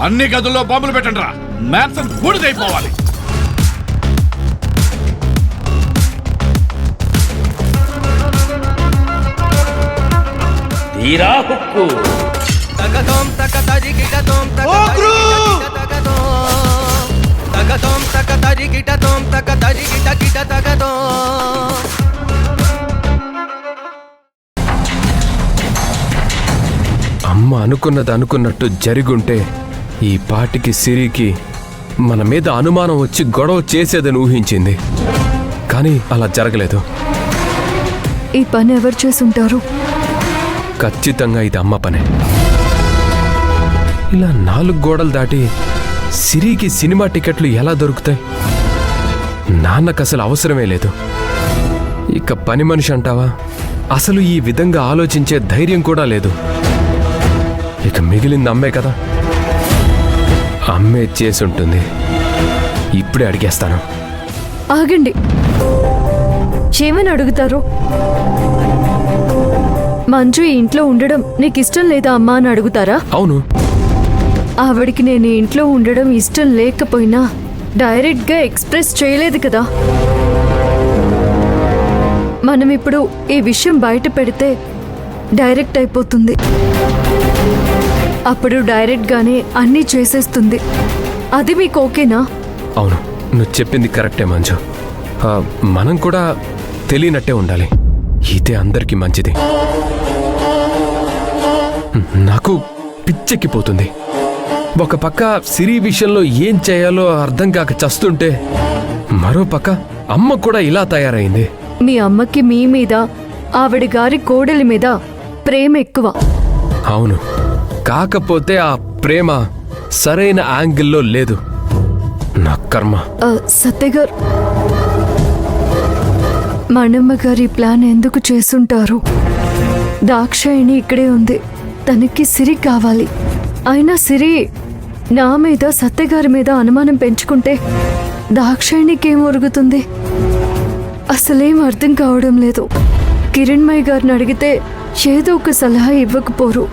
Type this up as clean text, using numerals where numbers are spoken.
అన్ని గదుల్లో బాంబులు పెట్టండి రా. మ్యాన్సన్ బూడిదైపోవాలి. తీరా హుక్కు. అమ్మ అనుకున్నది అనుకున్నట్టు జరిగుంటే ఈ పాటికి సిరికి మన మీద అనుమానం వచ్చి గొడవ చేసేదని ఊహించింది. కానీ అలా జరగలేదు. ఈ పని ఎవరు చేసుంటారు? ఖచ్చితంగా ఇది అమ్మ పనే. ఇలా 4 గోడలు దాటి సిరికి సినిమా టికెట్లు ఎలా దొరుకుతాయి? నాన్నకు అసలు అవసరమే లేదు. ఇక పని మనిషి అంటావా? అసలు ఈ విధంగా ఆలోచించే ధైర్యం కూడా లేదు. ఇక మిగిలింది అమ్మే కదా. అమ్మే చేసుంటుంది. ఇప్పుడే అడిగేస్తాను. ఆగండి, ఏమని అడుగుతారు? మంజు ఈ ఇంట్లో ఉండడం నీకు ఇష్టం లేదా అమ్మా అని అడుగుతారా? అవును. ఆవిడికి నేను ఈ ఇంట్లో ఉండడం ఇష్టం లేకపోయినా డైరెక్ట్గా ఎక్స్ప్రెస్ చేయలేదు కదా. మనం ఇప్పుడు ఈ విషయం బయట పెడితే డైరెక్ట్ అయిపోతుంది. అప్పుడు డైరెక్ట్గానే అన్నీ చేసేస్తుంది. అది మీకు ఓకేనా? అవును, నువ్వు చెప్పింది కరెక్టే మంజు. మనం కూడా తెలియనట్టే ఉండాలి. ఇదే అందరికీ మంచిది. నాకు పిచ్చెక్కిపోతుంది. ఒక పక్క సిరి విషయంలో ఏం చేయాలో అర్థం కాక చస్తుంటే, మరో పక్క అమ్మ కూడా ఇలా తయారైంది. మీ అమ్మకి మీ మీద, ఆవిడ గారి కోడలి మీద ప్రేమ ఎక్కువ. అవును, కాకపోతే ఆ ప్రేమ సరైన యాంగిల్లో లేదు. నా కర్మ. సత్యగారు, మనమ్మ గారి ప్లాన్ ఎందుకు చేసుంటారు? దాక్షాయిని ఇక్కడే ఉంది. తనకి సిరి కావాలి. అయినా సిరి నా మీద, సత్యగారి మీద అనుమానం పెంచుకుంటే దాక్షాయినికి ఏం ఒరుగుతుంది? అసలేం అర్థం కావడం లేదు. కిరణ్మయ్య గారిని అడిగితే ఏదో ఒక సలహా ఇవ్వకపోరు.